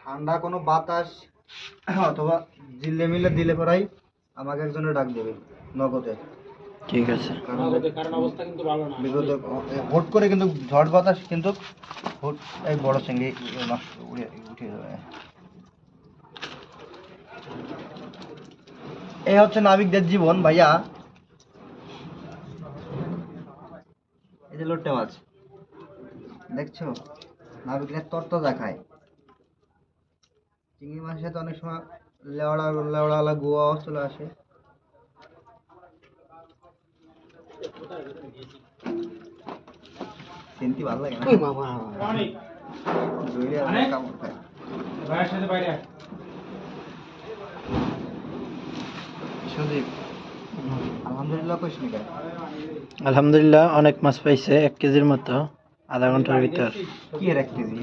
ঠান্ডা কোনো বাতাস অথবা জিল্লে মিলে দিলে পরাই আমাকে একজনে ডাক দেবে নগদে। ঠিক আছে। কারণ অবস্থা কিন্তু ভালো না। বিগত হুট করে কিন্তু ঝড় বাতাস কিন্তু হুট এই বড় সঙ্গে নষ্ট উঠে যাবে। এই হচ্ছে নাবিকদের জীবন ভাইয়া। এই যে লোট্টে মাছ দেখছো, নাবিকরা তরতাজা খায়। চিংড়ি মাছের সাথে অনেক সময় লেওড়া লেওড়াওয়ালা গোয়া চলে আসে। চিনতে ভালো লাগে না, ধরে আর কামড় খায়। সুদীপ আলহামদুলিল্লাহ কইস নি কেন? আলহামদুলিল্লাহ অনেক মাছ পাইছে, 1 কেজির মতো, আধা ঘন্টার ভিতর। কি এর 1 কেজি?